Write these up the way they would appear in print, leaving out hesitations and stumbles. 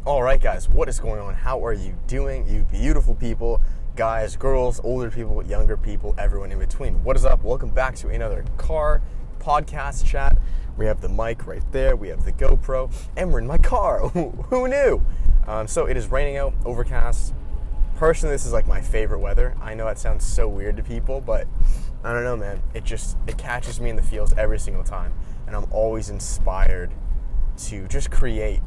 All right, guys, what is going on? How are you doing, you beautiful people, guys, girls, older people, younger people, everyone in between? What is up? Welcome back to another car podcast chat. We have the mic right there, we have the GoPro, and we're in my car. Who knew? So it is raining out, overcast. Personally, this is like my favorite weather. I know that sounds so weird to people, but I don't know, man. It catches me in the feels every single time, and I'm always inspired to just create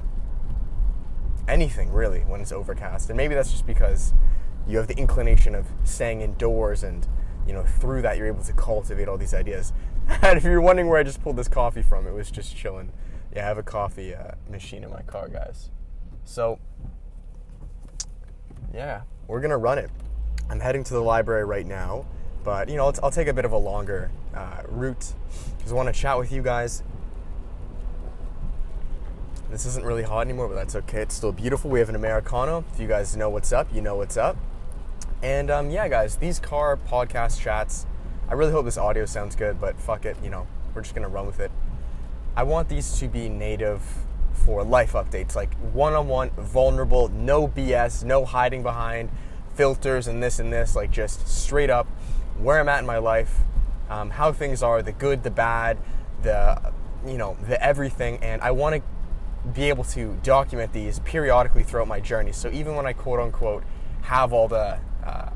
anything really when it's overcast. And maybe that's just because you have the inclination of staying indoors, and through that you're able to cultivate all these ideas. And if you're wondering where I just pulled this coffee from, it was just chilling. Yeah, I have a coffee machine in my car, guys. So yeah, we're gonna run it. I'm heading to the library right now, but I'll take a bit of a longer route because I want to chat with you guys. This isn't really hot anymore, but that's okay. It's still beautiful. We have an Americano. If you guys know what's up, you know what's up. And yeah, guys, these car podcast chats, I really hope this audio sounds good, but fuck it, we're just gonna run with it. I want these to be native for life updates, like one-on-one, vulnerable, no BS, no hiding behind filters and this, like just straight up where I'm at in my life, how things are, the good, the bad, the everything. And I want to be able to document these periodically throughout my journey. So even when I quote unquote have all the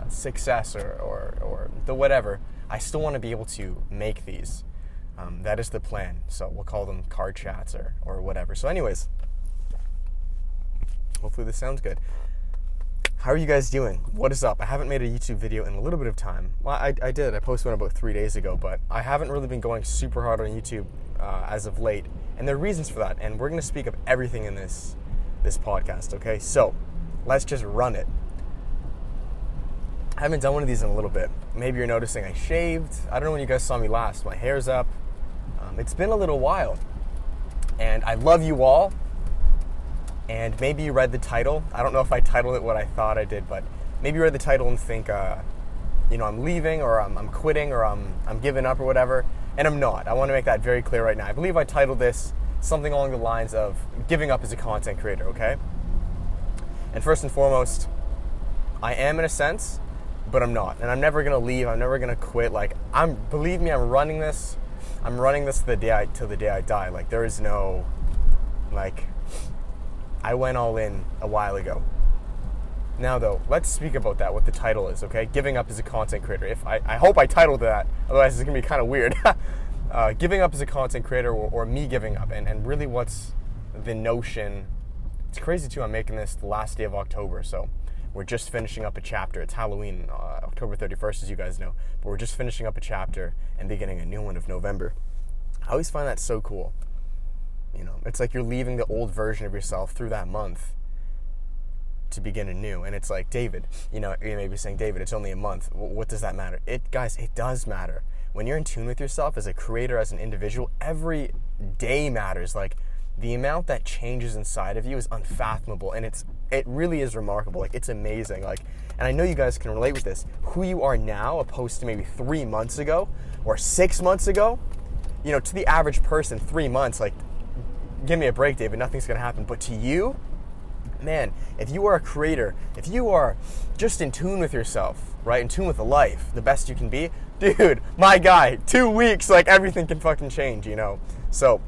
success or the whatever, I still want to be able to make these. That is the plan. So we'll call them car chats or whatever. So anyways, hopefully this sounds good. How are you guys doing? What is up? I haven't made a YouTube video in a little bit of time. Well, I did. I posted one about 3 days ago, but I haven't really been going super hard on YouTube as of late. And there are reasons for that. And we're going to speak of everything in this podcast, okay? So let's just run it. I haven't done one of these in a little bit. Maybe you're noticing I shaved. I don't know when you guys saw me last. My hair's up. It's been a little while. And I love you all. And maybe you read the title. I don't know if I titled it what I thought I did, but maybe you read the title and think, I'm leaving, or I'm quitting, or I'm giving up or whatever. And I'm not. I want to make that very clear right now. I believe I titled this something along the lines of giving up as a content creator, okay? And first and foremost, I am in a sense, but I'm not. And I'm never going to leave. I'm never going to quit. Believe me, I'm running this. I'm running this till the day I die. Like, there is no, I went all in a while ago. Now, though, let's speak about that, what the title is, okay? Giving up as a content creator. I hope I titled that, otherwise it's going to be kind of weird. Giving up as a content creator or me giving up, and really what's the notion. It's crazy, too, I'm making this the last day of October, so we're just finishing up a chapter. It's Halloween, October 31st, as you guys know, but we're just finishing up a chapter and beginning a new one of November. I always find that so cool. It's like you're leaving the old version of yourself through that month to begin anew. And it's like, David, you may be saying, David, it's only a month. What does that matter? Guys, it does matter. When you're in tune with yourself as a creator, as an individual, every day matters. Like, the amount that changes inside of you is unfathomable, and it really is remarkable. Like, it's amazing. And I know you guys can relate with this. Who you are now opposed to maybe 3 months ago or 6 months ago, to the average person, 3 months, give me a break, David, nothing's going to happen. But to you, man, if you are a creator, if you are just in tune with yourself, right, in tune with life, the best you can be, dude, my guy, 2 weeks, everything can fucking change, So,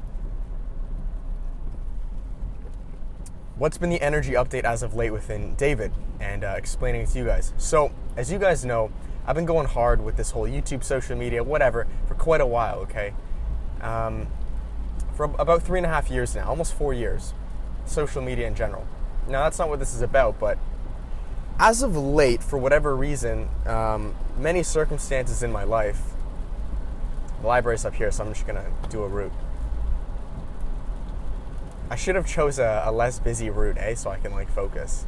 what's been the energy update as of late within David, and explaining it to you guys. So, as you guys know, I've been going hard with this whole YouTube, social media, whatever, for quite a while, okay? For about 3.5 years now, almost 4 years, social media in general. Now, that's not what this is about, but as of late, for whatever reason, many circumstances in my life, the library's up here, so I'm just going to do a route. I should have chose a less busy route, so I can, focus.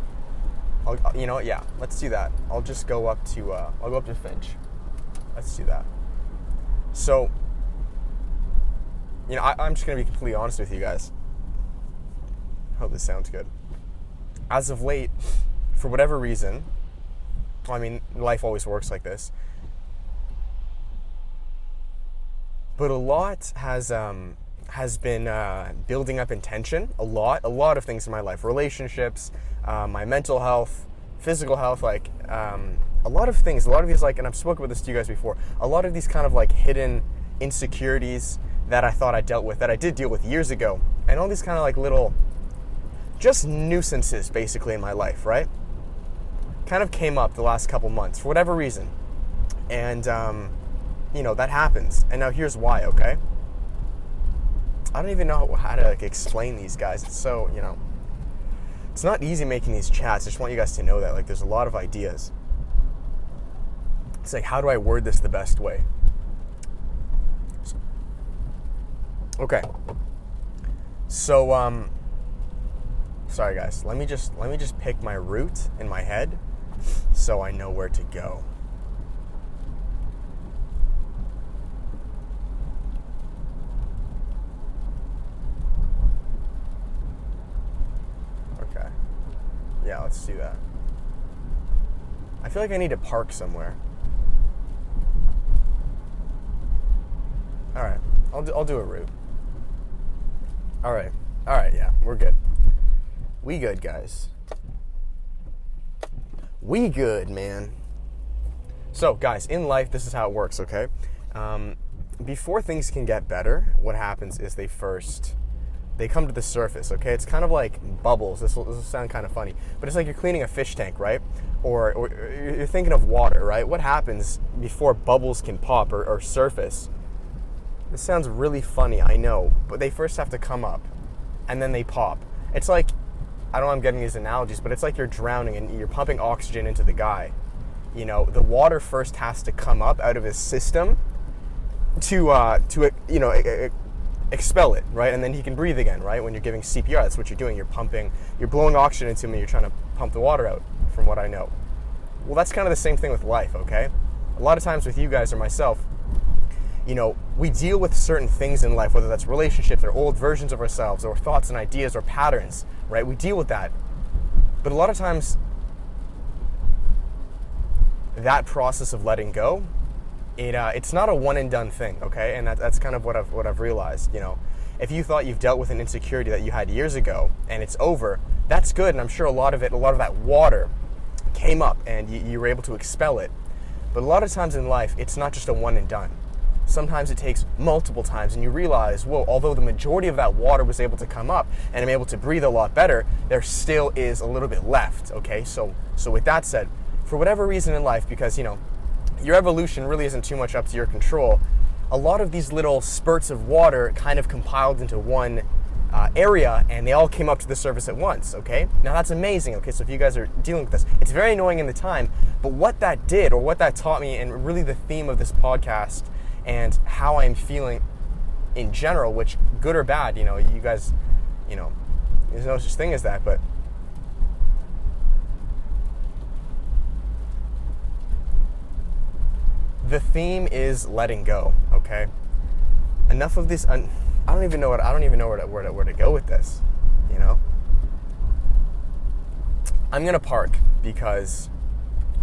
You know what, yeah, let's do that. I'll just go up to Finch. Let's do that. So, I'm just going to be completely honest with you guys. I hope this sounds good. As of late, for whatever reason, life always works like this, but a lot has has been building up in tension a lot of things in my life, relationships, my mental health, physical health, like a lot of things, a lot of these, like, and I've spoken about this to you guys before, a lot of these kind of like hidden insecurities that I thought I dealt with, that I did deal with years ago, and all these kind of like little just nuisances basically in my life, right, kind of came up the last couple months for whatever reason. And that happens, and now here's why. Okay, I don't even know how to like explain these guys. It's so, it's not easy making these chats. I just want you guys to know that, like, there's a lot of ideas. It's like, how do I word this the best way? Okay. So, sorry guys. Let me just pick my route in my head so I know where to go. Okay. Yeah, let's do that. I feel like I need to park somewhere. All right. I'll do a route. All right, yeah, we're good. We good, guys. We good, man. So, guys, in life, this is how it works, okay? Before things can get better, what happens is they come to the surface, okay? It's kind of like bubbles. This will sound kind of funny, but it's like you're cleaning a fish tank, right? Or you're thinking of water, right? What happens before bubbles can pop or surface? This sounds really funny, I know, but they first have to come up, and then they pop. It's like, I don't know, I'm getting these analogies, but it's like you're drowning and you're pumping oxygen into the guy. The water first has to come up out of his system to expel it, right? And then he can breathe again, right? When you're giving CPR, that's what you're doing. You're blowing oxygen into him, and you're trying to pump the water out, from what I know. Well, that's kind of the same thing with life, okay? A lot of times with you guys or myself, we deal with certain things in life, whether that's relationships or old versions of ourselves or thoughts and ideas or patterns, right? We deal with that. But a lot of times, that process of letting go, it's not a one and done thing, okay? And that's kind of what I've realized. If you thought you've dealt with an insecurity that you had years ago and it's over, that's good. And I'm sure a lot of that water came up and you were able to expel it. But a lot of times in life, it's not just a one and done. Sometimes it takes multiple times, and you realize, whoa, although the majority of that water was able to come up and I'm able to breathe a lot better, there still is a little bit left, okay? So with that said, for whatever reason in life, because, your evolution really isn't too much up to your control, a lot of these little spurts of water kind of compiled into one area, and they all came up to the surface at once, okay? Now that's amazing, okay? So if you guys are dealing with this, it's very annoying in the time, but what that did, or what that taught me, and really the theme of this podcast, and how I'm feeling in general, which good or bad, you guys, there's no such thing as that, but the theme is letting go, okay? Enough of this, I don't even know where to go with this, I'm gonna park because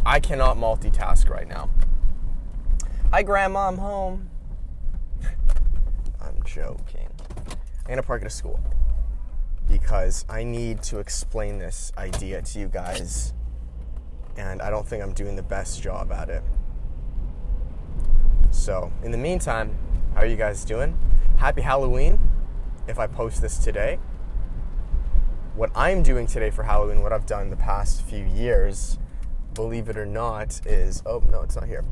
I cannot multitask right now. Hi, Grandma, I'm home. I'm joking. I'm gonna park at a school because I need to explain this idea to you guys, and I don't think I'm doing the best job at it. So, in the meantime, how are you guys doing? Happy Halloween, if I post this today. What I'm doing today for Halloween, what I've done the past few years, believe it or not, is, oh, no, it's not here.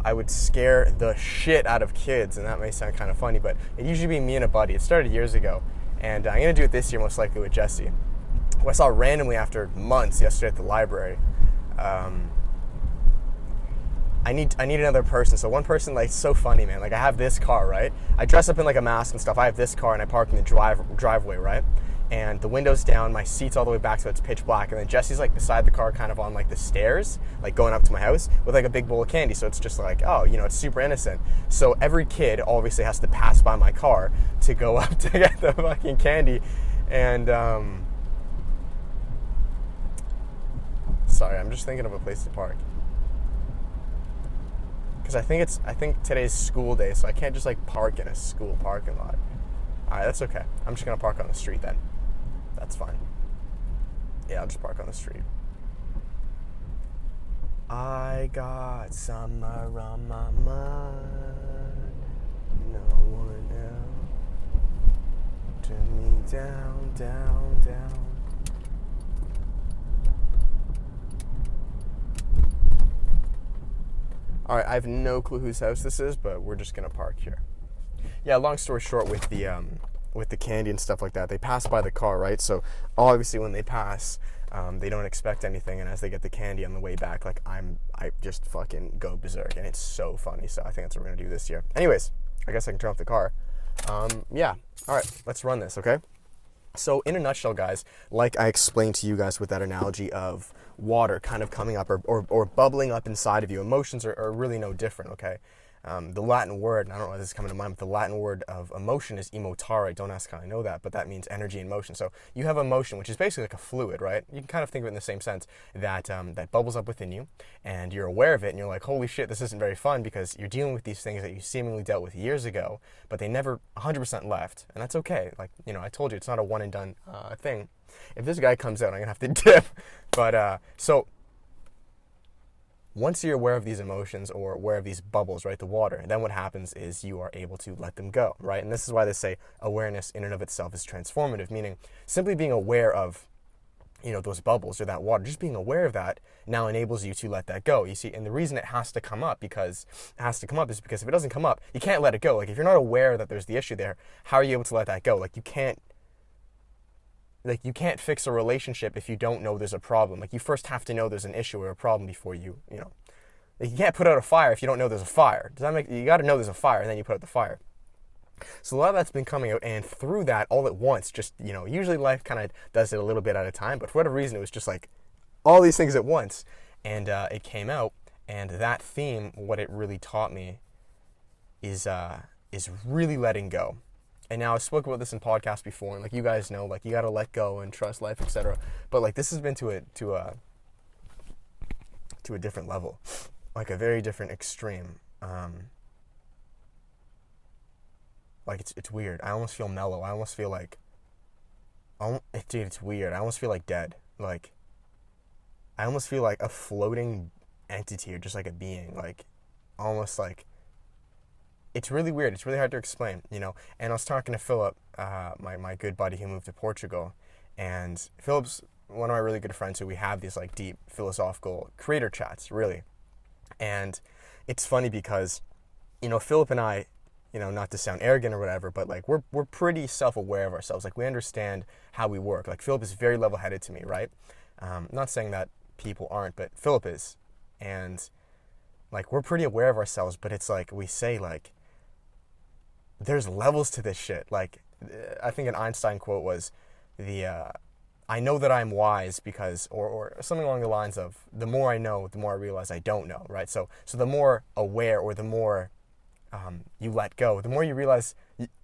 I would scare the shit out of kids, and that may sound kind of funny, but it usually be me and a buddy. It started years ago, and I'm going to do it this year, most likely with Jesse, who I saw randomly after months yesterday at the library. I need another person. So one person, like, so funny, man. Like, I have this car, right? I dress up in like a mask and stuff. I have this car, and I park in the driveway, right? And the window's down, my seat's all the way back, so it's pitch black. And then Jesse's like beside the car, kind of on like the stairs, like going up to my house with like a big bowl of candy. So it's just like, oh, it's super innocent. So every kid obviously has to pass by my car to go up to get the fucking candy. And sorry, I'm just thinking of a place to park. Because I think today's school day, so I can't just like park in a school parking lot. Alright, that's okay. I'm just gonna park on the street then. That's fine. Yeah, I'll just park on the street. I got summer on my mind. No one else. Turn me down, down, down. Alright, I have no clue whose house this is, but we're just gonna park here. Yeah, long story short, with the candy and stuff like that, they pass by the car, right? So obviously when they pass, they don't expect anything, and as they get the candy on the way back, like I just fucking go berserk, and it's so funny. So I think that's what we're gonna do this year. Anyways, I guess I can turn off the car. Yeah, all right, let's run this, okay? So in a nutshell, guys, like I explained to you guys with that analogy of water kind of coming up or bubbling up inside of you, emotions are really no different, okay? The Latin word, and I don't know why this is coming to mind, but the Latin word of emotion is emotare. Don't ask how I know that, but that means energy in motion. So you have emotion, which is basically like a fluid, right? You can kind of think of it in the same sense, that that bubbles up within you, and you're aware of it, and you're like, holy shit, this isn't very fun, because you're dealing with these things that you seemingly dealt with years ago, but they never 100% left, and that's okay. Like, you know, I told you, it's not a one and done thing. If this guy comes out, I'm gonna have to dip. But so once you're aware of these emotions or aware of these bubbles, right, the water, then what happens is you are able to let them go, right? And this is why they say awareness in and of itself is transformative, meaning simply being aware of, you know, those bubbles or that water, just being aware of that now enables you to let that go. You see, and the reason it has to come up is because if it doesn't come up, you can't let it go. Like, if you're not aware that there's the issue there, how are you able to let that go? Like, you can't fix a relationship if you don't know there's a problem. Like, you first have to know there's an issue or a problem before you know. Like, you can't put out a fire if you don't know there's a fire. You got to know there's a fire, and then you put out the fire. So a lot of that's been coming out, and through that, all at once, just, you know, usually life kind of does it a little bit at a time, but for whatever reason, it was just like all these things at once, and it came out, and that theme, what it really taught me is really letting go. And now I spoke about this in podcasts before, and like you guys know, like you got to let go and trust life, etc. But like this has been to a different level, like a very different extreme. Like it's weird. I almost feel mellow. I almost feel like, dude, it's weird. I almost feel like dead. Like I almost feel like a floating entity or just like a being. Like almost like. It's really weird. It's really hard to explain, you know. And I was talking to Philip, my good buddy who moved to Portugal, and Philip's one of my really good friends who we have these like deep philosophical creator chats, really. And it's funny because, you know, Philip and I, you know, not to sound arrogant or whatever, but like we're pretty self-aware of ourselves. Like we understand how we work. Like Philip is very level-headed to me, right? Not saying that people aren't, but Philip is, and like we're pretty aware of ourselves. But it's like we say like, there's levels to this shit. Like, I think an Einstein quote was, I know that I'm wise because, or something along the lines of, the more I know, the more I realize I don't know, right? So the more aware or the more you let go, the more you realize,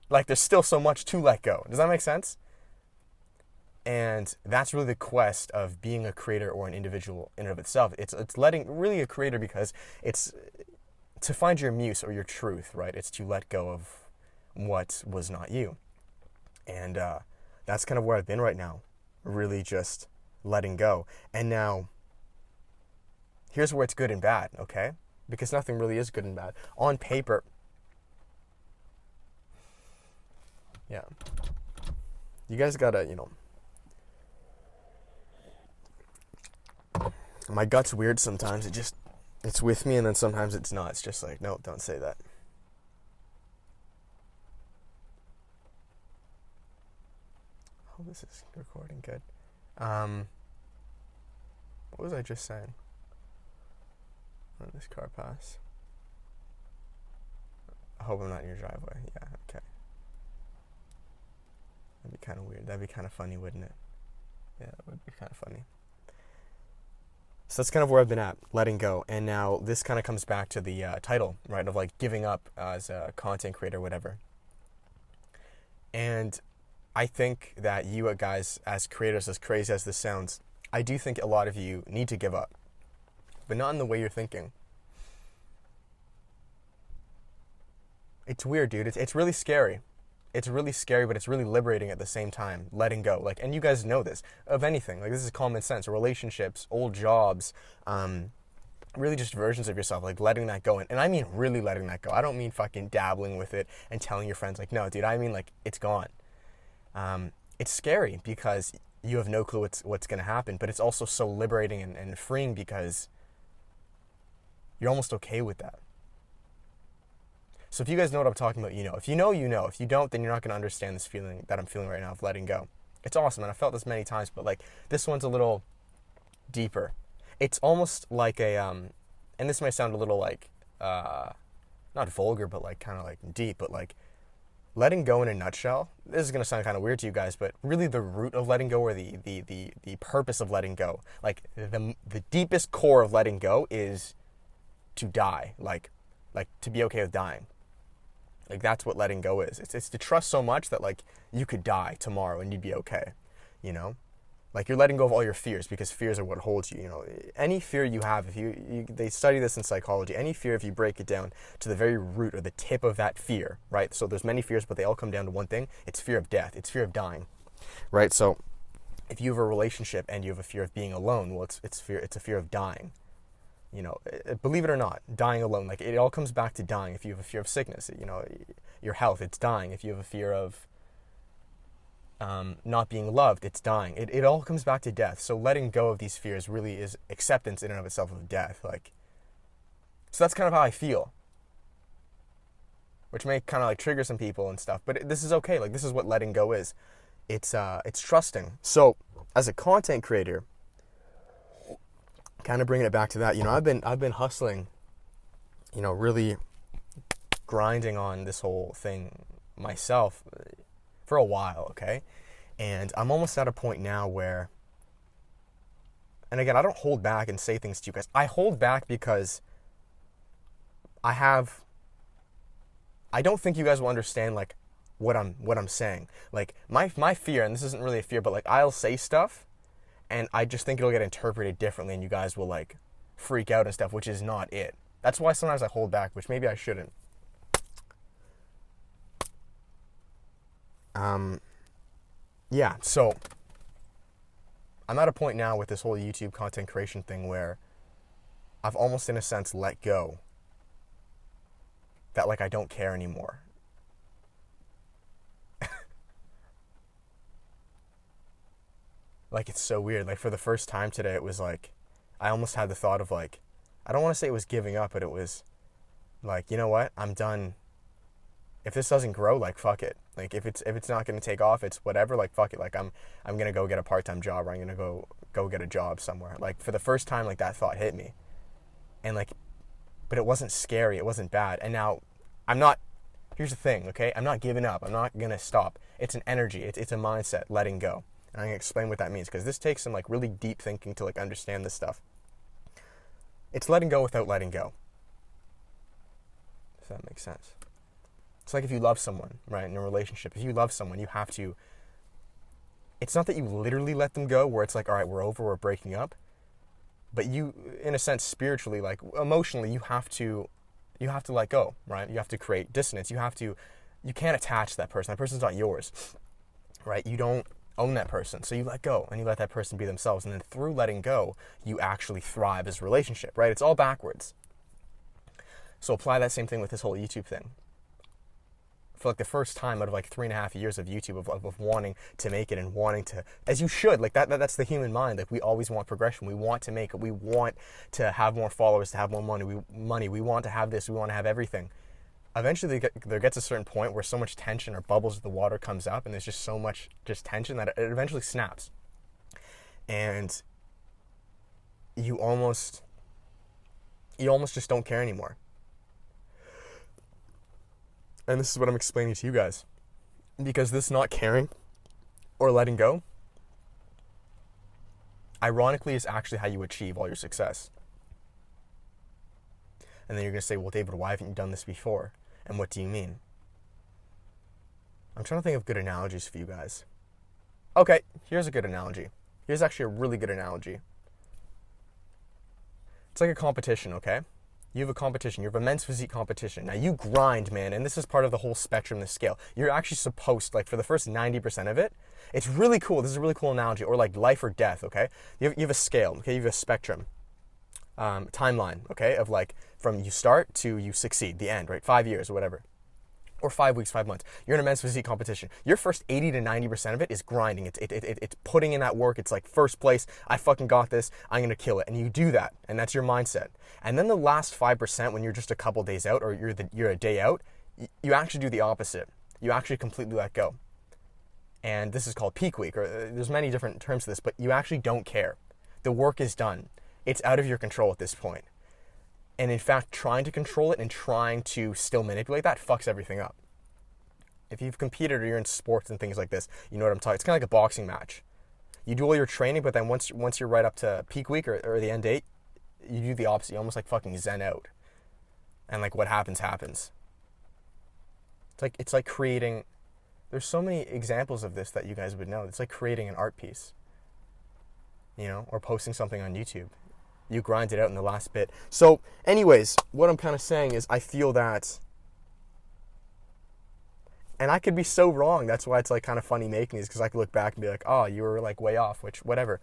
like, there's still so much to let go. Does that make sense? And that's really the quest of being a creator or an individual in and of itself. It's letting, really a creator, because it's to find your muse or your truth, right? It's to let go of what was not you. And that's kind of where I've been right now, really just letting go. And now here's where it's good and bad, okay? Because nothing really is good and bad on paper. Yeah, you guys gotta, you know, my gut's weird sometimes. It's with me, and then sometimes it's not. It's just like, no, don't say that. Oh, this is recording good. What was I just saying? Let this car pass. I hope I'm not in your driveway. Yeah, okay. That'd be kind of weird. That'd be kind of funny, wouldn't it? Yeah, it would be kind of funny. So that's kind of where I've been at, letting go. And now this kind of comes back to the title, right, of like giving up as a content creator, whatever. And I think that you guys, as creators, as crazy as this sounds, I do think a lot of you need to give up, but not in the way you're thinking. It's weird, dude. It's really scary. it's really scary, but it's really liberating at the same time, letting go. Like, and you guys know this, of anything. Like, this is common sense. Relationships, old jobs, really just versions of yourself, like letting that go. And I mean really letting that go. I don't mean fucking dabbling with it and telling your friends, like, no, dude, I mean, like, it's gone. It's scary because you have no clue what's going to happen, but it's also so liberating and freeing because you're almost okay with that. So if you guys know what I'm talking about, you know. If you know, you know. If you don't, then you're not going to understand this feeling that I'm feeling right now of letting go. It's awesome, and I've felt this many times, but like this one's a little deeper. It's almost like a, and this might sound a little like, not vulgar, but like kind of like deep, but like letting go in a nutshell. This is going to sound kind of weird to you guys, but really the root of letting go, or the purpose of letting go, like the deepest core of letting go is to die, like to be okay with dying. Like, that's what letting go is. It's to trust so much that, like, you could die tomorrow and you'd be okay, you know? Like, you're letting go of all your fears, because fears are what holds you, you know? Any fear you have, if they study this in psychology, any fear, if you break it down to the very root or the tip of that fear, right? So there's many fears, but they all come down to one thing. It's fear of death. It's fear of dying, right? So if you have a relationship and you have a fear of being alone, well, it's a fear of dying. You know, believe it or not, dying alone, like, it all comes back to dying. If you have a fear of sickness, you know, your health, it's dying. If you have a fear of not being loved, it's dying. It all comes back to death. So letting go of these fears really is acceptance in and of itself of death. Like, so that's kind of how I feel, which may kind of like trigger some people and stuff, but this is okay. Like, this is what letting go is. It's trusting. So as a content creator, kind of bringing it back to that, you know, I've been hustling, you know, really grinding on this whole thing myself for a while, okay? And I'm almost at a point now where, and again, I don't hold back and say things to you guys. I hold back because I don't think you guys will understand, like, what I'm saying. Like, my fear, and this isn't really a fear, but like, I'll say stuff and I just think it'll get interpreted differently and you guys will like freak out and stuff, which is not it. That's why sometimes I hold back, which maybe I shouldn't. Yeah, so I'm at a point now with this whole YouTube content creation thing where I've almost in a sense let go. That like I don't care anymore. Like, it's so weird. Like, for the first time today, it was like, I almost had the thought of like, I don't want to say it was giving up, but it was like, you know what? I'm done. If this doesn't grow, like, fuck it. Like, if it's not going to take off, it's whatever. Like, fuck it. Like, I'm going to go get a part-time job, or I'm going to go get a job somewhere. Like, for the first time, like, that thought hit me. And like, but it wasn't scary. It wasn't bad. And now I'm not, here's the thing, okay? I'm not giving up. I'm not going to stop. It's an energy. It's a mindset, letting go. And I'm going to explain what that means, because this takes some like really deep thinking to like understand this stuff. It's letting go without letting go. If that makes sense. It's like if you love someone, right, in a relationship. If you love someone, you have to, it's not that you literally let them go where it's like, all right, we're over, we're breaking up. But you, in a sense, spiritually, like emotionally, you have to let go, right? You have to create dissonance. You can't attach to that person. That person's not yours, right? You don't own that person. So you let go and you let that person be themselves. And then through letting go, you actually thrive as a relationship, right? It's all backwards. So apply that same thing with this whole YouTube thing. For like the first time out of like 3.5 years of YouTube of wanting to make it and wanting to, as you should, like that's the human mind. Like, we always want progression. We want to make it. We want to have more followers, to have more money. We want to have this. We want to have everything. Eventually there gets a certain point where so much tension or bubbles of the water comes up, and there's just so much just tension that it eventually snaps. And you almost just don't care anymore. And this is what I'm explaining to you guys. Because this not caring or letting go, ironically, is actually how you achieve all your success. And then you're going to say, well, David, why haven't you done this before? And what do you mean? I'm trying to think of good analogies for you guys. Okay, here's a good analogy. Here's actually a really good analogy. It's like a competition, okay? You have a competition. You have a men's physique competition. Now you grind, man, and this is part of the whole spectrum, the scale. You're actually supposed, like for the first 90% of it, it's really cool. This is a really cool analogy, or like life or death, okay? You have a scale, okay? You have a spectrum, timeline, okay? Of like from you start to you succeed, the end, right? 5 years or whatever. Or 5 weeks, 5 months. You're in a men's physique competition. Your first 80 to 90% of it is grinding. It's putting in that work. It's like first place. I fucking got this. I'm gonna kill it. And you do that, and that's your mindset. And then the last 5%, when you're just a couple days out, or you're a day out, you actually do the opposite. You actually completely let go. And this is called peak week, or there's many different terms to this, but you actually don't care. The work is done. It's out of your control at this point. And in fact, trying to control it and trying to still manipulate that fucks everything up. If you've competed or you're in sports and things like this, you know what I'm talking. It's kind of like a boxing match. You do all your training, but then once you're right up to peak week or the end date, you do the opposite. You almost like fucking zen out. And like what happens. It's like creating. There's so many examples of this that you guys would know. It's like creating an art piece, you know, or posting something on YouTube. You grind it out in the last bit. So anyways, what I'm kind of saying is I feel that, and I could be so wrong. That's why it's like kind of funny making these, because I could look back and be like, oh, you were like way off, which whatever.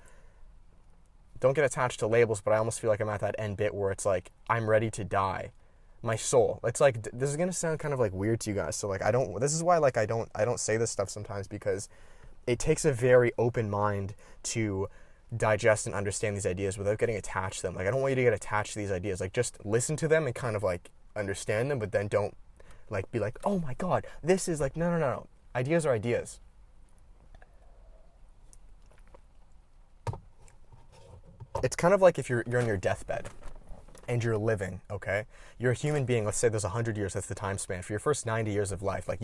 Don't get attached to labels, but I almost feel like I'm at that end bit where it's like, I'm ready to die. My soul. It's like, this is going to sound kind of like weird to you guys. So like, this is why like I don't say this stuff sometimes, because it takes a very open mind to digest and understand these ideas without getting attached to them. Like, I don't want you to get attached to these ideas. Like, just listen to them and kind of like understand them, but then don't like be like, oh my God, this is like, no. Ideas are ideas. It's kind of like if you're on your deathbed and you're living, okay? You're a human being. Let's say there's 100 years. That's the time span for your first 90 years of life. Like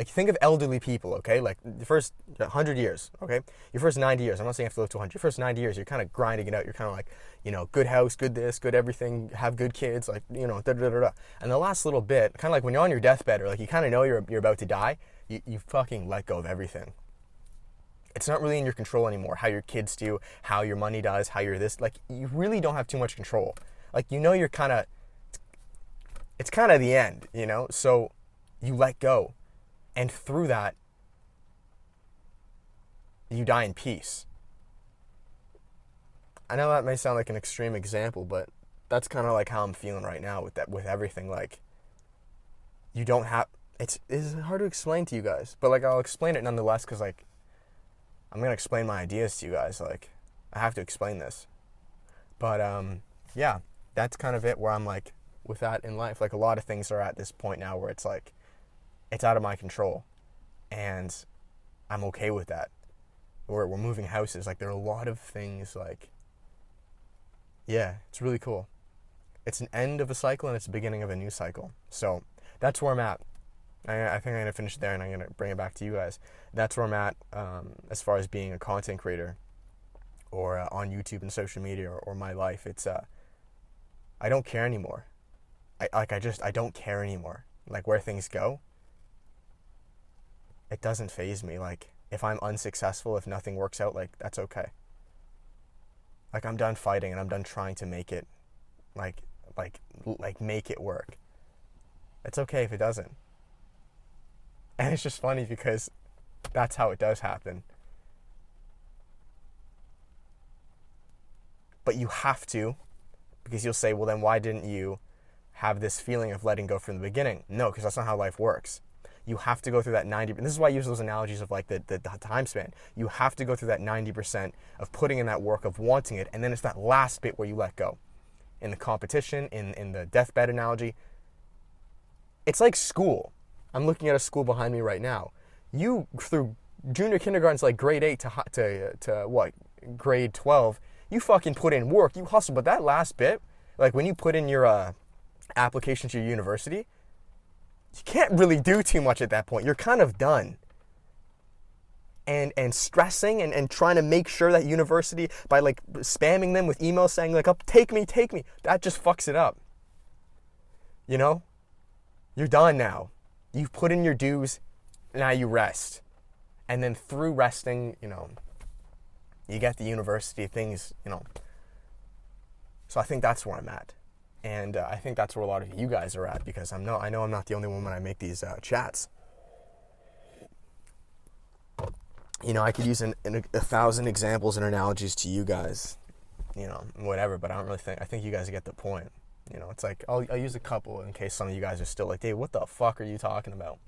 think of elderly people, okay? Like the first 100 years, okay? Your first 90 years. I'm not saying you have to live to 100. Your first 90 years, you're kind of grinding it out. You're kind of like, you know, good house, good this, good everything, have good kids, like, you know, da-da-da-da. And the last little bit, kind of like when you're on your deathbed, or like you kind of know you're about to die, you fucking let go of everything. It's not really in your control anymore. How your kids do, how your money does, how you're this. Like, you really don't have too much control. Like, you know, you're kind of, it's kind of the end, you know? So you let go. And through that, you die in peace. I know that may sound like an extreme example, but that's kind of like how I'm feeling right now with everything. Like, you don't have, it's hard to explain to you guys, but like, I'll explain it nonetheless, because like, I'm going to explain my ideas to you guys. Like, I have to explain this. But, yeah, that's kind of it where I'm like, with that in life. Like, a lot of things are at this point now where it's like, it's out of my control. And I'm okay with that. We're moving houses. Like, there are a lot of things like, yeah, it's really cool. It's an end of a cycle and it's the beginning of a new cycle. So that's where I'm at. I think I'm going to finish there and I'm going to bring it back to you guys. That's where I'm at as far as being a content creator or on YouTube and social media or my life. It's, I don't care anymore. I don't care anymore. Like, where things go, it doesn't faze me. Like, if I'm unsuccessful, if nothing works out, like, that's okay. Like, I'm done fighting and I'm done trying to make it, like make it work. It's okay if it doesn't. And it's just funny because that's how it does happen. But you have to, because you'll say, well, then why didn't you have this feeling of letting go from the beginning? No, because that's not how life works. You have to go through that 90%. And this is why I use those analogies of like the time span. You have to go through that 90% of putting in that work, of wanting it, and then it's that last bit where you let go. In the competition, in the deathbed analogy, it's like school. I'm looking at a school behind me right now. You, through junior kindergarten to like grade 8 to what, grade 12, you fucking put in work, you hustle. But that last bit, like when you put in your application to your university, you can't really do too much at that point. You're kind of done. And stressing and trying to make sure that university, by like spamming them with emails saying like, oh, take me, that just fucks it up. You know? You're done now. You've put in your dues, now you rest. And then through resting, you know, you get the university things, you know. So I think that's where I'm at. And I think that's where a lot of you guys are at, because I know I'm not the only one when I make these chats. You know, I could use a 1,000 examples and analogies to you guys, you know, whatever, but I think you guys get the point. You know, it's like, I'll use a couple in case some of you guys are still like, Dave, what the fuck are you talking about?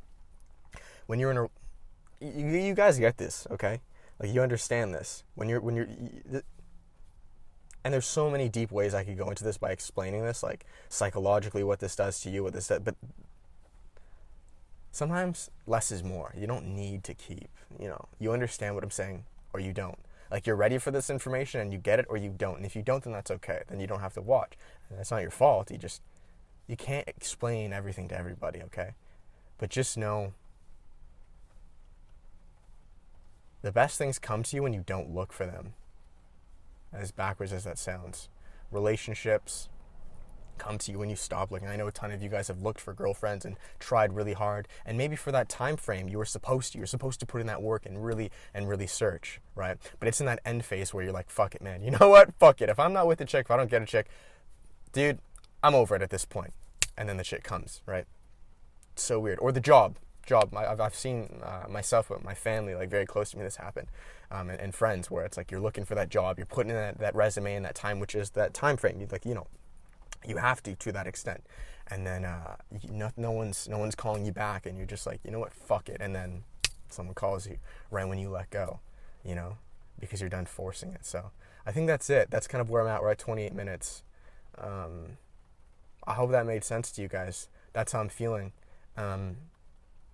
When you're in a, you guys get this, okay? Like, you understand this. And there's so many deep ways I could go into this by explaining this, like psychologically what this does to you, what this does, but sometimes less is more. You don't need to keep, you know, you understand what I'm saying or you don't. Like, you're ready for this information and you get it or you don't. And if you don't, then that's okay. Then you don't have to watch. And that's not your fault. You can't explain everything to everybody, okay? But just know the best things come to you when you don't look for them. As backwards as that sounds. Relationships come to you when you stop looking. I know a ton of you guys have looked for girlfriends and tried really hard, and maybe for that time frame you're supposed to put in that work and really search, right? But it's in that end phase where you're like, fuck it, man, you know what, fuck it, if I'm not with the chick, if I don't get a chick, dude, I'm over it at this point. And then the chick comes, right? It's so weird. Or the job. I've seen myself with my family, like very close to me, this happen, and friends, where it's like you're looking for that job, you're putting in that resume in that time, which is that time frame. You, like, you know, you have to that extent, and then no one's calling you back, and you're just like, you know what, fuck it, and then someone calls you right when you let go, you know, because you're done forcing it. So I think that's it. That's kind of where I'm at. We're at 28 minutes. I hope that made sense to you guys. That's how I'm feeling.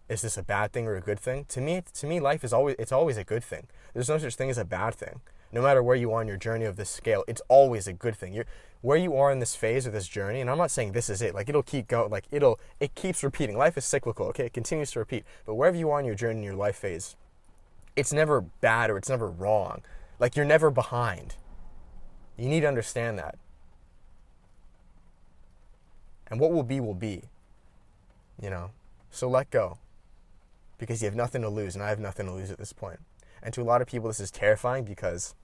Is this a bad thing or a good thing? To me, life is always a good thing. There's no such thing as a bad thing. No matter where you are on your journey of this scale, it's always a good thing. Where you are in this phase of this journey, and I'm not saying this is it. Like, it'll keep going. Like, it keeps repeating. Life is cyclical. Okay, it continues to repeat. But wherever you are in your journey, in your life phase, it's never bad or it's never wrong. Like, you're never behind. You need to understand that. And what will be. You know, so let go. Because you have nothing to lose, and I have nothing to lose at this point. And to a lot of people, this is terrifying, because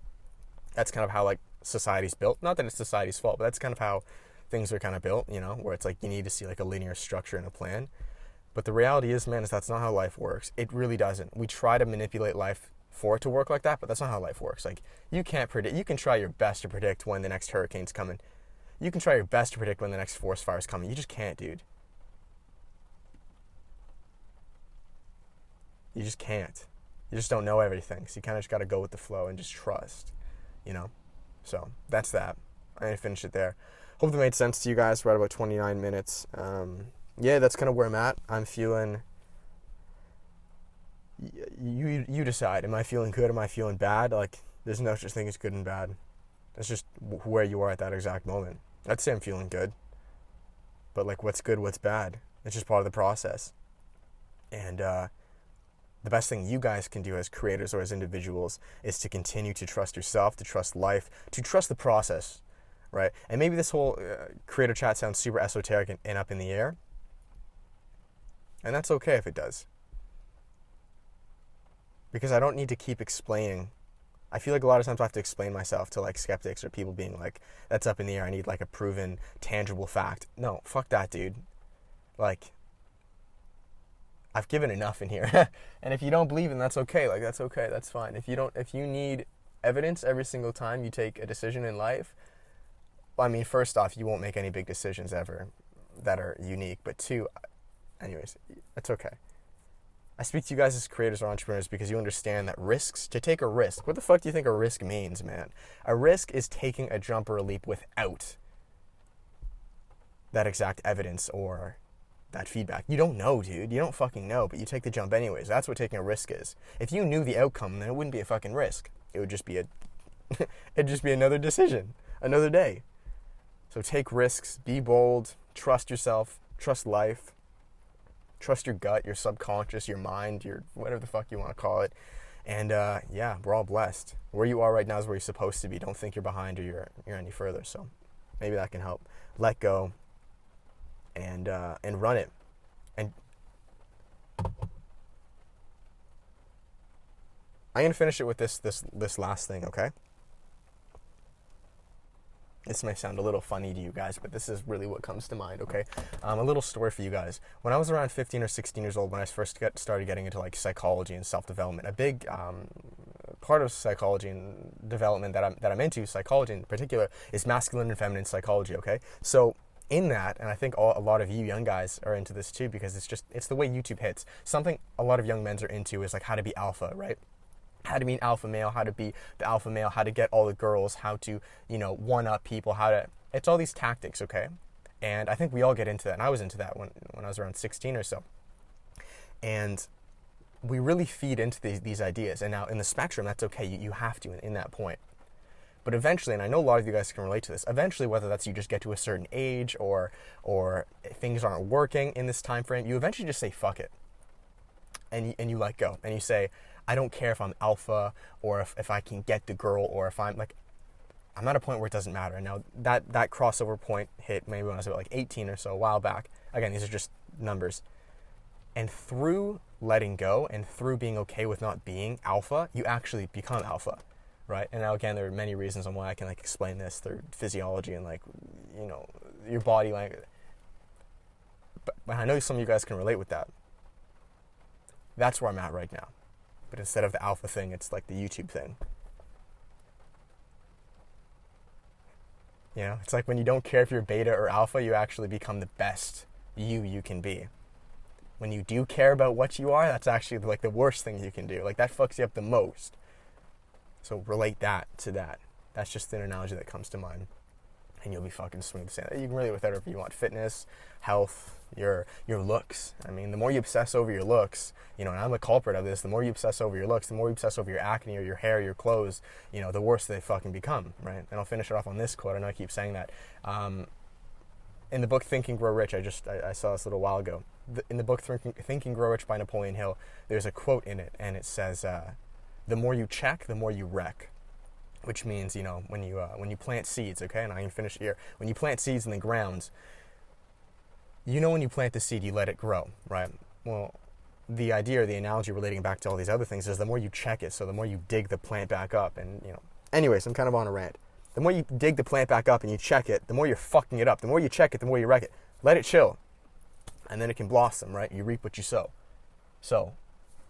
that's kind of how, like, society's built. Not that it's society's fault, but that's kind of how things are kind of built, you know, where it's like you need to see like a linear structure and a plan. But the reality is, man, that's not how life works. It really doesn't. We try to manipulate life for it to work like that, but that's not how life works. Like, you can't predict. You can try your best to predict when the next hurricane's coming. You can try your best to predict when the next forest fire's coming. You just can't, dude. You just can't. You just don't know everything. So you kind of just got to go with the flow and just trust, you know? So that's that. I'm going to finish it there. Hope that made sense to you guys. We're at about 29 minutes. Yeah, that's kind of where I'm at. I'm feeling, you decide. Am I feeling good? Am I feeling bad? Like, there's no such thing as good and bad. It's just where you are at that exact moment. I'd say I'm feeling good. But, like, what's good, what's bad? It's just part of the process. And, the best thing you guys can do as creators or as individuals is to continue to trust yourself, to trust life, to trust the process, right? And maybe this whole creator chat sounds super esoteric and up in the air. And that's okay if it does. Because I don't need to keep explaining. I feel like a lot of times I have to explain myself to like skeptics or people being like, that's up in the air. I need like a proven, tangible fact. No, fuck that, dude. Like, I've given enough in here. And if you don't believe in, that's okay. Like, that's okay. That's fine. If you need evidence every single time you take a decision in life, well, I mean, first off, you won't make any big decisions ever that are unique. But two, anyways, it's okay. I speak to you guys as creators or entrepreneurs because you understand that risks, to take a risk, what the fuck do you think a risk means, man? A risk is taking a jump or a leap without that exact evidence or that feedback. You don't know, dude. You don't fucking know, but you take the jump anyways. That's what taking a risk is. If you knew the outcome, then it wouldn't be a fucking risk. It would just be it'd just be another decision, another day. So take risks, be bold, trust yourself, trust life, trust your gut, your subconscious, your mind, your whatever the fuck you want to call it. And yeah, we're all blessed. Where you are right now is where you're supposed to be. Don't think you're behind or you're any further. So maybe that can help. Let go. And run it. And I'm gonna finish it with this last thing, okay? This may sound a little funny to you guys, but this is really what comes to mind, okay? A little story for you guys. When I was around 15 or 16 years old, when I first started getting into like psychology and self-development, a big part of psychology and development that I'm into, psychology in particular, is masculine and feminine psychology, okay? So in that, and I think a lot of you young guys are into this too, because it's the way YouTube hits. Something a lot of young men are into is like how to be alpha, right? How to be an alpha male, how to be the alpha male, how to get all the girls, how to, one-up people, it's all these tactics, okay? And I think we all get into that, and I was into that when I was around 16 or so. And we really feed into these ideas, and now in the spectrum, that's okay, you have to in that point. But eventually, and I know a lot of you guys can relate to this, eventually, whether that's you just get to a certain age or things aren't working in this time frame, you eventually just say, fuck it. And you let go, and you say, I don't care if I'm alpha or if I can get the girl, or if I'm at a point where it doesn't matter. And now that crossover point hit maybe when I was about like 18 or so, a while back. Again, these are just numbers. And through letting go and through being okay with not being alpha, you actually become alpha, right? And now again, there are many reasons on why I can explain this through physiology and your body language. But I know some of you guys can relate with that. That's where I'm at right now. But instead of the alpha thing, it's like the YouTube thing. It's like when you don't care if you're beta or alpha, you actually become the best you can be. When you do care about what you are, that's actually like the worst thing you can do. Like that fucks you up the most. So relate that to that. That's just an analogy that comes to mind. And you'll be fucking smooth sailing. You can relate with whatever you want. Fitness, health, your looks. I mean, the more you obsess over your looks, and I'm a culprit of this, the more you obsess over your looks, the more you obsess over your acne or your hair, your clothes, the worse they fucking become, right? And I'll finish it off on this quote. I know I keep saying that. In the book Think and Grow Rich, I saw this a little while ago. In the book Think and Grow Rich by Napoleon Hill, there's a quote in it, and it says, the more you check, the more you wreck. Which means, when you plant seeds, okay, and I can finish here. When you plant seeds in the ground, when you plant the seed, you let it grow, right? Well, the idea or the analogy relating back to all these other things is the more you check it, so the more you dig the plant back up, and, Anyways, I'm kind of on a rant. The more you dig the plant back up and you check it, the more you're fucking it up. The more you check it, the more you wreck it. Let it chill, and then it can blossom, right? You reap what you sow. So,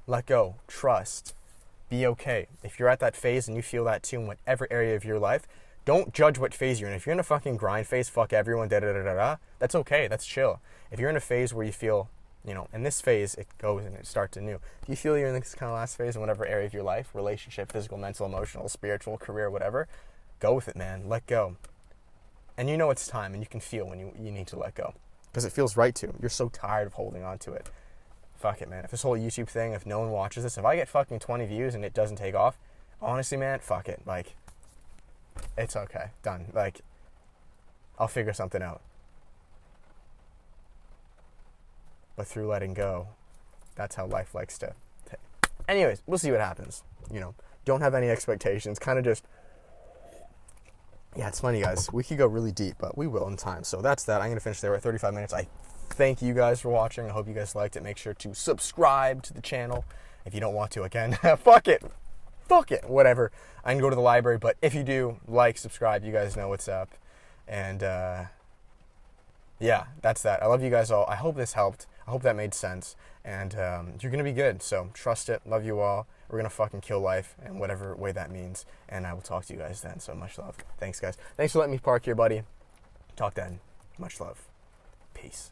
let go, trust. Be okay. If you're at that phase and you feel that too in whatever area of your life, don't judge what phase you're in. If you're in a fucking grind phase, fuck everyone, da-da-da-da-da, that's okay. That's chill. If you're in a phase where you feel, in this phase, it goes and it starts anew. If you feel you're in this kind of last phase in whatever area of your life, relationship, physical, mental, emotional, spiritual, career, whatever, go with it, man. Let go. And it's time, and you can feel when you need to let go. Because it feels right to. You're so tired of holding on to it. Fuck it, man. If this whole YouTube thing, if no one watches this, if I get fucking 20 views and it doesn't take off, honestly, man, fuck it. It's okay. Done. I'll figure something out. But through letting go, that's how life likes to take. Anyways, we'll see what happens. Don't have any expectations. Kind of just... Yeah, it's funny, guys. We could go really deep, but we will in time. So that's that. I'm going to finish there. We're at 35 minutes. I thank you guys for watching. I hope you guys liked it. Make sure to subscribe to the channel. If you don't want to, again, fuck it, whatever. I can go to the library, but if you do, subscribe, you guys know what's up. And yeah, that's that. I love you guys all. I hope this helped. I hope that made sense. And you're going to be good, so trust it. Love you all. We're going to fucking kill life in whatever way that means. And I will talk to you guys then. So much love. Thanks, guys. Thanks for letting me park here, buddy. Talk then. Much love. Peace.